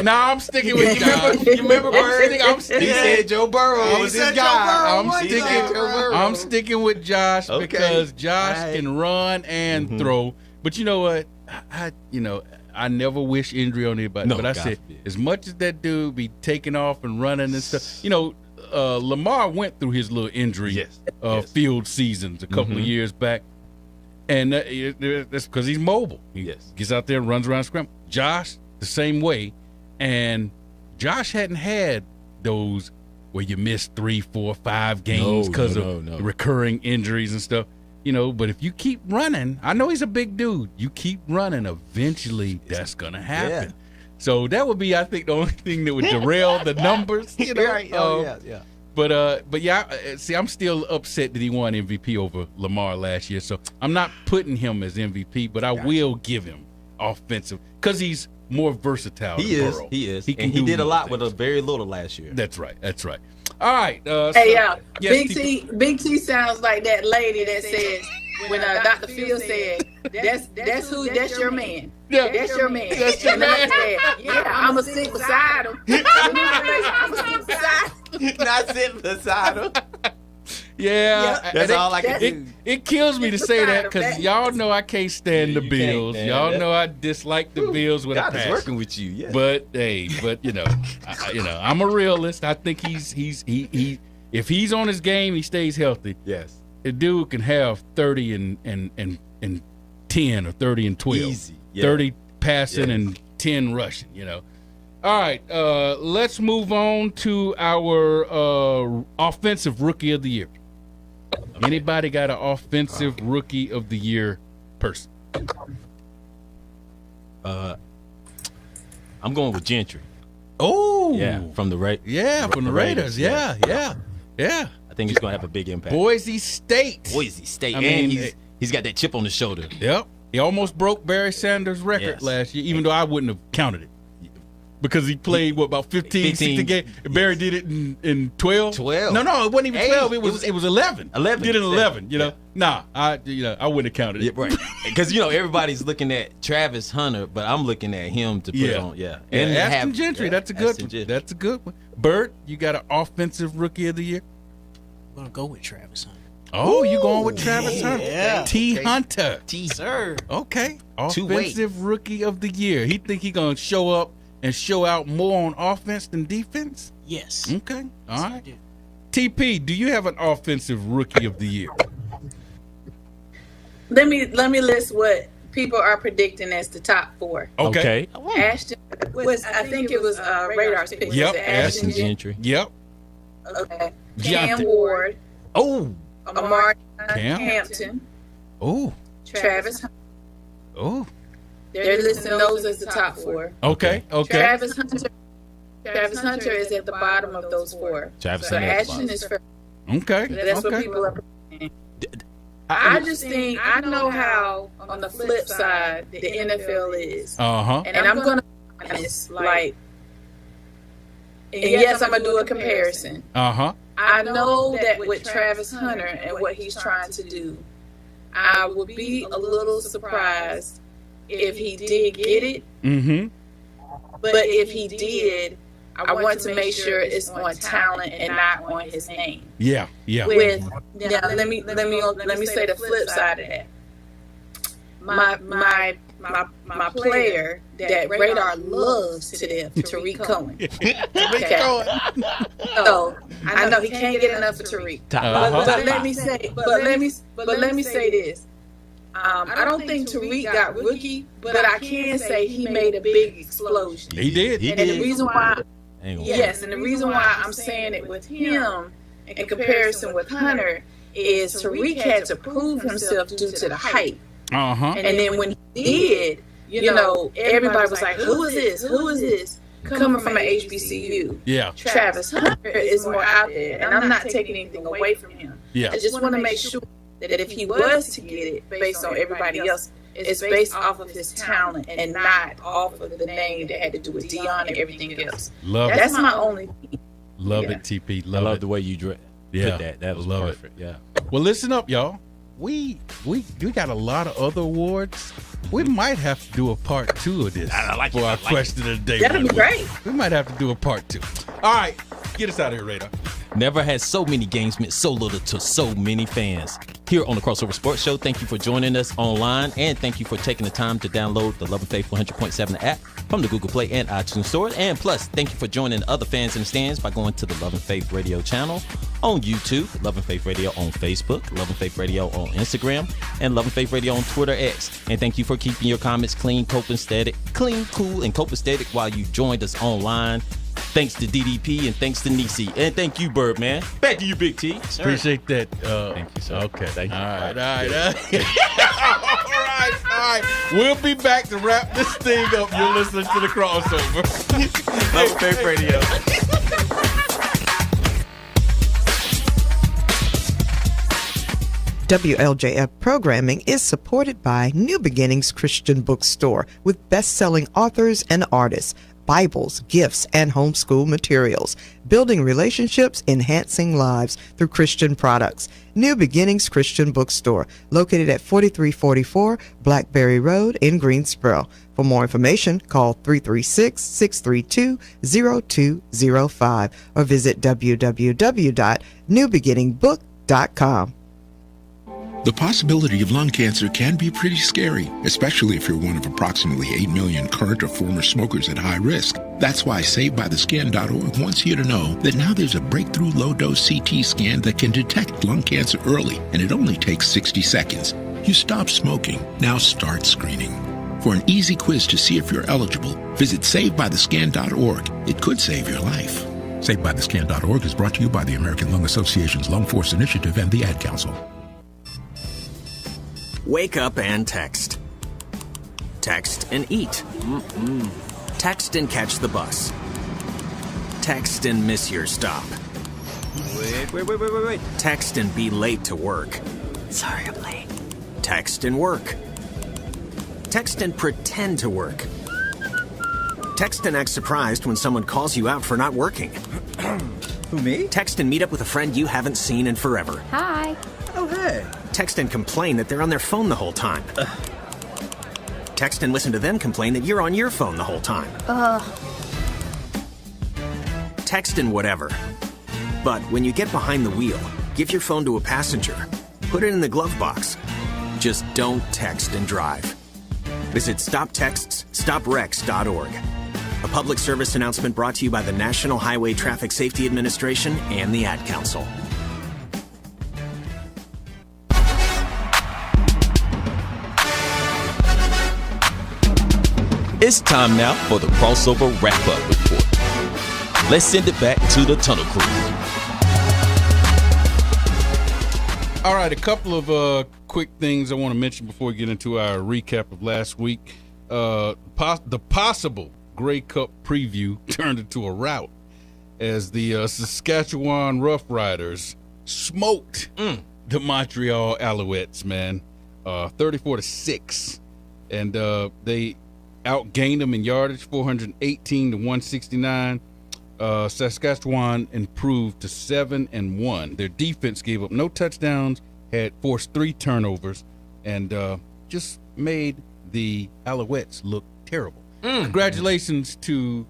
Nah, I'm sticking with Josh. You remember Bird? I'm sticking. He said Joe Burrow was his guy. I'm sticking with Josh Okay. because Josh All right. can run and throw. But you know what? I never wish injury on anybody. No, but I God said, forbid. as much as that dude be taking off and running and stuff, Lamar went through his little injury field seasons a couple of years back. And that's because he's mobile. He gets out there and runs around scramble. Josh, the same way. And Josh hadn't had those where you miss 3, 4, 5 games because of recurring injuries and stuff. But if you keep running, I know he's a big dude. You keep running, eventually that's going to happen. So that would be, I think, the only thing that would derail the numbers. Right. Yeah. But yeah, see, I'm still upset that he won MVP over Lamar last year. So I'm not putting him as MVP, but I will give him offensive because he's more versatile. He than is. Burrow. He is. He can and he do did a more lot things. with a very little last year. That's right. All right. Hey, yes, Big T sounds like that lady that says when Dr. Phil said, that's your man. Yeah. That's your man. That's your And I man. said, yeah, I'm going to sit beside him. I'm going to sit beside him. Not sitting beside him. Yeah, That's all I can do. It kills me to say that because y'all know I can't stand the Bills. stand Y'all it. know I dislike the Bills with God a is passion. working with you. Yeah. But I'm a realist. I think he if he's on his game, he stays healthy. Yes. The dude can have 30 and 10 or 30 and 12. Easy. Yeah. 30 passing and 10 rushing. All right, let's move on to our offensive rookie of the year. Anybody got an offensive rookie of the year person? I'm going with Gentry. Oh, Yeah, from the from the Raiders. Yeah. I think he's going to have a big impact. Boise State. Boise State. I And mean, he's got that chip on his shoulder. Yep. He almost broke Barry Sanders' record Yes. last year, even though I wouldn't have counted it. because he played about 15 16 games. Barry did it in 12. 12. No, it wasn't even 12. It was 11. 11. Did it in 11. You know, I wouldn't have counted it. Right, because everybody's looking at Travis Hunter, but I'm looking at him to put on. And Ashton Gentry. That's a good one. That's a good one. Bert, you got an offensive rookie of the year. I'm gonna go with Travis Hunter. Oh, you going with Travis Hunter? Yeah. T. Hunter. Sir. Okay. Offensive rookie of the year. He think he gonna show up and show out more on offense than defense? Yes. Okay. All right. TP, do you have an offensive rookie of the year? Let me list what people are predicting as the top 4. Okay. Ashton was, I think it was Radar's pick. Yep. Was it Ashton Gentry. Yep. Okay. Cam Ward. Oh. Amari Hampton. Oh. Travis Hunter. Oh. They're listing those as the top 4. Okay. Travis Hunter is at the bottom of those 4. Travis so Hunter Ashton is first. Okay. That's what people are predicting. I just think I know how on the flip side the NFL is. And I'm gonna be honest, and yes, I'm gonna do a comparison. I know that with Travis Hunter and what he's trying to do, I would be a little surprised if he did get it. But if he did, I want to make sure it's on talent and not on his name. Yeah. Let me say the flip side of that. My player that Radar loves to death, Tariq Cohen. So I know he can't get enough of Tariq. But let me say this. I don't think Tariq got rookie, but I can say he made a big explosion. He did. And the reason why, and the reason why I'm saying it with him in comparison with Hunter is Tariq had to prove himself due to the hype. And then when he did, everybody was like, who is this? Who is this? Coming from an HBCU. Yeah. Travis Hunter is more out there, and I'm not taking anything away from him. Yeah. I just want to make sure that if he was to get it based on everybody else, it's based off of his talent and not off of the name that had to do with Dion and everything else. That's my only thing. Love it, TP. I love the way you put that. That was perfect. Yeah. Well, listen up, y'all. We got a lot of other awards. We might have to do a part 2 of this for our question of the day. That'd be great. We might have to do a part 2. All right, get us out of here, Radar. Never has so many games meant so little to so many fans. Here on the Crossover Sports Show, thank you for joining us online, and thank you for taking the time to download the Love and Faith 100.7 app from the Google Play and iTunes Store. And plus, thank you for joining other fans in the stands by going to the Love and Faith Radio channel on YouTube, Love and Faith Radio on Facebook, Love and Faith Radio on Instagram, and Love and Faith Radio on Twitter X. And thank you for keeping your comments clean, cool, and copacetic while you joined us online. Thanks to DDP and thanks to Nisi. And thank you, Birdman. Back to you, Big T. Sir. Appreciate that. Thank you, sir. Okay. Thank you. All right. We'll be back to wrap this thing up. You're listening to the Crossover. Love and Faith Radio. WLJF programming is supported by New Beginnings Christian Bookstore with best-selling authors and artists, Bibles, gifts, and homeschool materials, building relationships, enhancing lives through Christian products. New Beginnings Christian Bookstore, located at 4344 Blackberry Road in Greensboro. For more information, call 336-632-0205 or visit www.newbeginningbook.com. The possibility of lung cancer can be pretty scary, especially if you're one of approximately 8 million current or former smokers at high risk. That's why SaveByTheScan.org wants you to know that now there's a breakthrough low-dose CT scan that can detect lung cancer early, and it only takes 60 seconds. You stop smoking, now start screening. For an easy quiz to see if you're eligible, visit SaveByTheScan.org. It could save your life. SaveByTheScan.org is brought to you by the American Lung Association's Lung Force Initiative and the Ad Council. Wake up and text. Text and eat. Text and catch the bus. Text and miss your stop. Wait. Text and be late to work. Sorry, I'm late. Text and work. Text and pretend to work. Text and act surprised when someone calls you out for not working. Who, me? Text and meet up with a friend you haven't seen in forever. Hi. Oh, hey. Text and complain that they're on their phone the whole time. Text and listen to them complain that you're on your phone the whole time. Text and whatever. But when you get behind the wheel, give your phone to a passenger. Put it in the glove box. Just don't text and drive. Visit StopTextsStopWrecks.org. A public service announcement brought to you by the National Highway Traffic Safety Administration and the Ad Council. It's time now for the crossover wrap-up report. Let's send it back to the Tunnel Crew. All right, a couple of quick things I want to mention before we get into our recap of last week. The possible Grey Cup preview turned into a rout as the Saskatchewan Roughriders smoked the Montreal Alouettes, man, 34-6, and they outgained them in yardage, 418 to 169. Saskatchewan improved to 7-1. Their defense gave up no touchdowns, had forced 3 turnovers, and just made the Alouettes look terrible. Congratulations to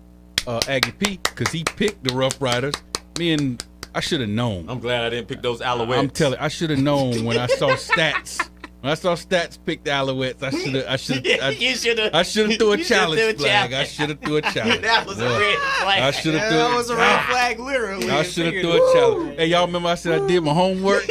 Aggie P, because he picked the Rough Riders. I should have known. I'm glad I didn't pick those Alouettes. I'm telling you, I should have known when I saw stats. When I saw stats pick the Alouettes, I should have threw a challenge flag. I should have threw a challenge. That was a red flag. I should have threw That was a red flag, literally. I should have threw a challenge. Hey, y'all remember I said I did my homework?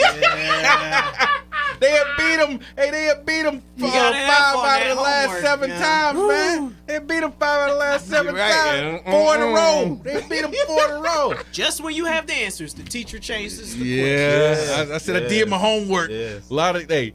They had beat them. Hey, they had beat them 5 out of the last 7 times, man. They beat them 5 out of the last 7 times. 4 in a row. They beat them 4 in a row. Just when you have the answers, the teacher changes the Yeah, I said I did my homework. Yes. A lot of hey,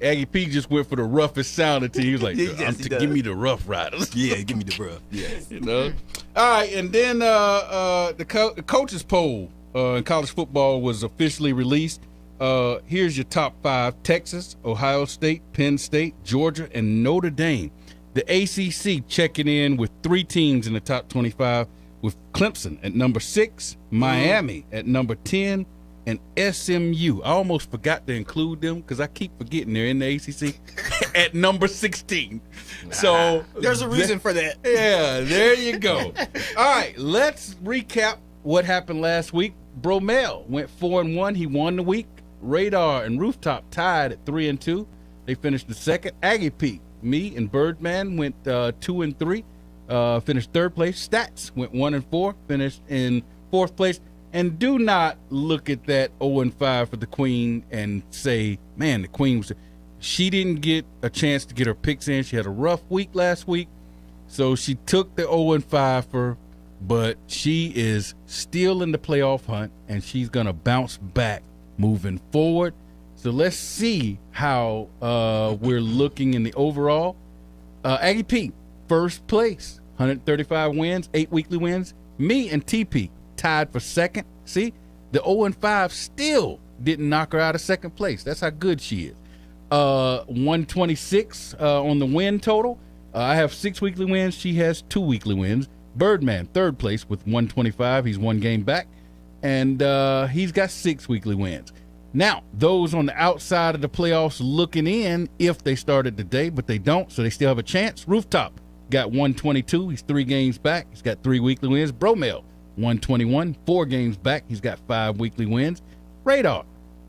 Aggie P just went for the roughest sounding team. He was like, give me the Rough Riders. Yeah, give me the rough. Yes, you know. All right, and then the coaches poll in college football was officially released. Here's your top 5: Texas, Ohio State, Penn State, Georgia, and Notre Dame. The ACC checking in with 3 teams in the top 25, with Clemson at number 6, Miami at number 10, and SMU. I almost forgot to include them because I keep forgetting they're in the ACC at number 16. So there's a reason for that. Yeah, there you go. All right, let's recap what happened last week. Bromell went 4-1. He won the week. Radar and Rooftop tied at 3-2. They finished the second. Aggie P, me, and Birdman went 2-3. Finished third place. Stats went 1-4. Finished in fourth place. And do not look at that 0-5 for the Queen and say, man, the Queen she didn't get a chance to get her picks in. She had a rough week last week, so she took the 0-5 but she is still in the playoff hunt, and she's gonna bounce back moving forward. So let's see how we're looking in the overall. Aggie P, first place, 135 wins, 8 weekly wins. Me and TP tied for second. See, the 0-5 still didn't knock her out of second place. That's how good she is. 126 on the win total. I have 6 weekly wins. She has 2 weekly wins. Birdman, third place with 125. He's 1 game back. And he's got 6 weekly wins. Now, those on the outside of the playoffs looking in, if they started today, but they don't, so they still have a chance. Rooftop got 122. He's 3 games back. He's got 3 weekly wins. Bromell, 121, 4 games back. He's got 5 weekly wins. Radar,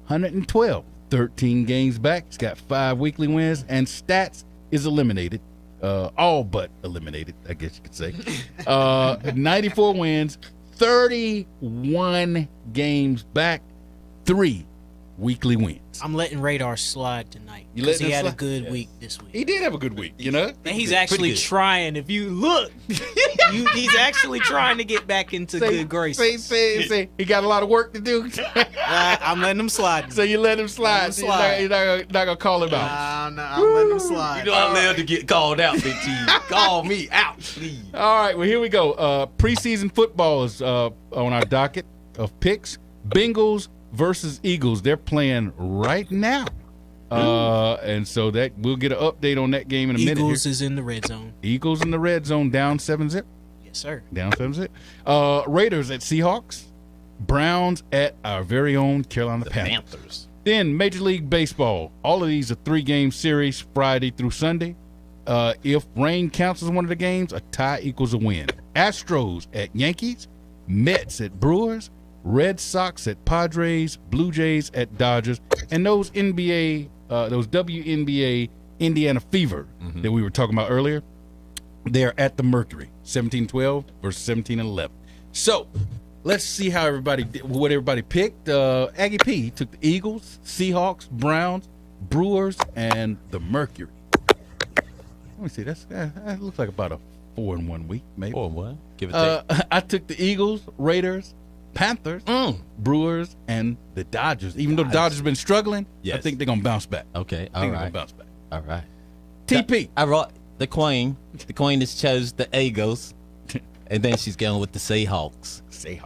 112, 13 games back. He's got 5 weekly wins. And Stats is eliminated. All but eliminated, I guess you could say. 94 wins, 31 games back, 3 weekly wins. I'm letting Radar slide tonight You because letting he him had a slide? good week this week. He did have a good week, you know? And he's actually trying. If you look, he's actually trying to get back into good graces. Say, he got a lot of work to do. I'm letting him slide. So you let him slide. You're not going to call him out. No, I'm letting him slide. You know I'm allowed to get called out, Big T. Call me out, please. All right, well, here we go. Preseason football is on our docket of picks. Bengals versus Eagles. They're playing right now. And so that we'll get an update on that game in a minute. Eagles is in the red zone. Eagles in the red zone, down 7-0. sir. Down 7-6. Raiders at Seahawks. Browns at our very own Carolina Panthers. Then Major League Baseball. All of these are 3-game series, Friday through Sunday. If rain counts as one of the games, a tie equals a win. Astros at Yankees. Mets at Brewers. Red Sox at Padres. Blue Jays at Dodgers. And those WNBA Indiana Fever that we were talking about earlier, they're at the Mercury. 17-12 versus 17-11. So let's see how what everybody picked. Aggie P took the Eagles, Seahawks, Browns, Brewers, and the Mercury. Let me see. That looks like about a 4-1 week, maybe. 4-1. Give it take. I took the Eagles, Raiders, Panthers, Brewers, and the Dodgers. Even though the Dodgers have been struggling, I think they're gonna bounce back. Okay, I think they're gonna bounce back. All right. TP. I wrote the Queen. The Queen has chose the Eagles, and then she's going with the Seahawks.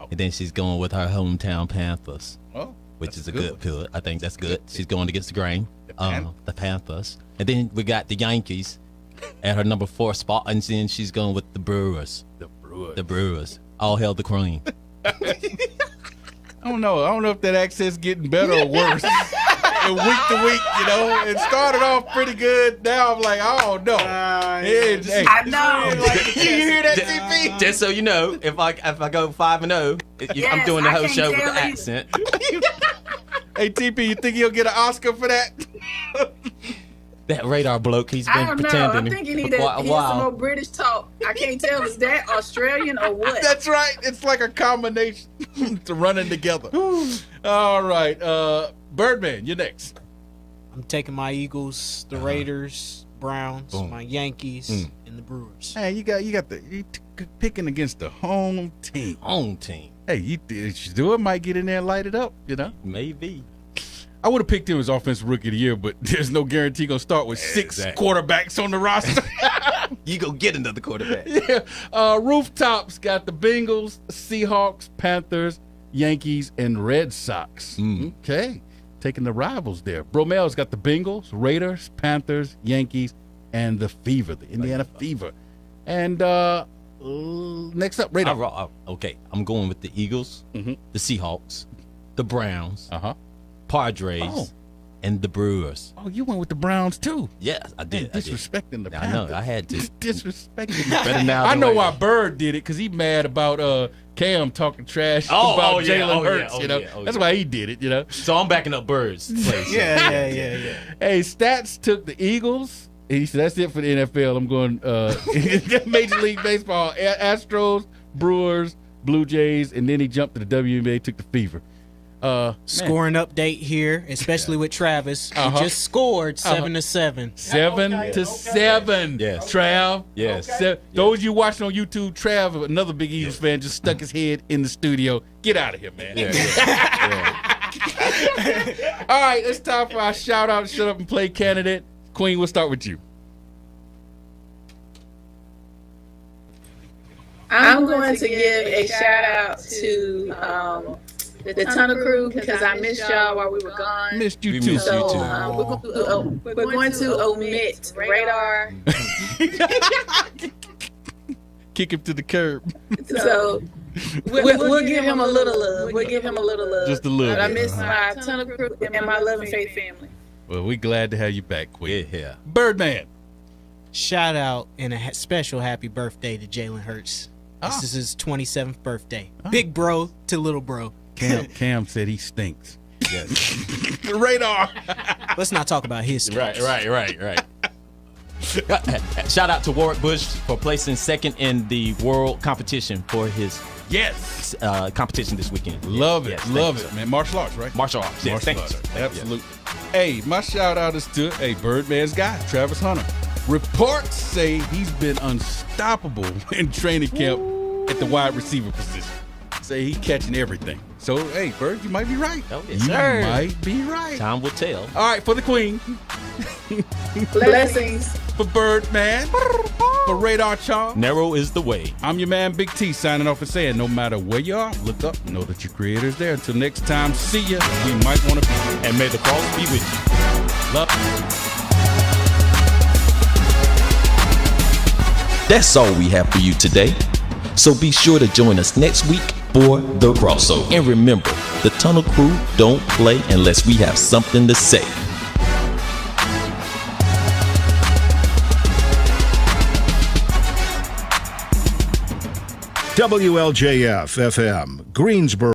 And then she's going with her hometown Panthers. Oh, which is a good pill. I think that's good. She's going against the grain. The Panthers. And then we got the Yankees at her number 4 spot, and then she's going with the Brewers. The Brewers. All hail the Queen. I don't know if that accent's getting better or worse. And week to week, it started off pretty good. Now I'm like, oh no. I know. You hear that, TP? Just so you know, if I go 5-0, I'm doing the whole show with the accent. Hey TP, you think he'll get an Oscar for that? That radar bloke, he's been I don't know. pretending I'm thinking he for quite a some while. more British talk. I can't tell if it's that Australian or what. That's right. It's like a combination to running together. All right. Birdman, you're next. I'm taking my Eagles, the Raiders, Browns, my Yankees, and the Brewers. Hey, you picking against the home team. Home team. Hey, you Stewart might get in there and light it up, Maybe. I would have picked him as offensive rookie of the year, but there's no guarantee going to start with 6 quarterbacks on the roster. You go get another quarterback. Yeah. Rooftops got the Bengals, Seahawks, Panthers, Yankees, and Red Sox. Okay. Taking the rivals there. Bromel's got the Bengals, Raiders, Panthers, Yankees, and the Fever, the Indiana Fever. And next up, Radar. Okay. I'm going with the Eagles, the Seahawks, the Browns, Padres, and the Brewers. Oh, you went with the Browns too? Yes, I did. Disrespecting the Panthers. I know, I had to. Disrespecting Better now I than know later. why Bird did it, because he mad about Cam talking trash about Jalen Hurts. That's why he did it, So I'm backing up Bird's place. Yeah. Hey, Stats took the Eagles. He said, that's it for the NFL. I'm going Major League Baseball, Astros, Brewers, Blue Jays, and then he jumped to the WNBA, took the Fever. Scoring update here, especially with Travis. He just scored 7-7. 7-7. Yes. Trav. Yes. Those you watching on YouTube, Trav, another big Eagles fan, just stuck his head in the studio. Get out of here, man. All right, it's time for our shout out, shut up and play candidate. Queen, we'll start with you. I'm going to give a shout out to the Tunnel Crew because I missed y'all while we were gone. Missed you too. So we're going to omit Radar. Kick him to the curb. So we'll give him a little love. We'll give him a little love. Just a little But I bit. miss my Tunnel Crew and my Love and Faith family. Well, we're glad to have you back, Queen. Yeah. Birdman. Shout out and a special happy birthday to Jalen Hurts. This is his 27th birthday. Big bro to little bro. Cam said he stinks. Yes. Radar. Let's not talk about his stinks. Right. Shout out to Warwick Bush for placing second in the world competition for his competition this weekend. Love it. Yes, Love it, man. Martial arts, right? Martial arts. Yes, thank you, sir. Absolutely. Hey, my shout out is to Birdman's guy, Travis Hunter. Reports say he's been unstoppable in training camp at the wide receiver position. Say he's catching everything. So, hey, Bird, you might be right. Oh, yes, you sir. might be right. Time will tell. All right, for the Queen. Blessings. For Birdman. For Radar Charles. Narrow is the way. I'm your man, Big T, signing off and saying, no matter where you are, look up, know that your creator's there. Until next time, see ya. We might want to be. And may the cross be with you. Love. That's all we have for you today. So be sure to join us next week for The Crossover. And remember, the Tunnel Crew don't play unless we have something to say. WLJF FM, Greensboro.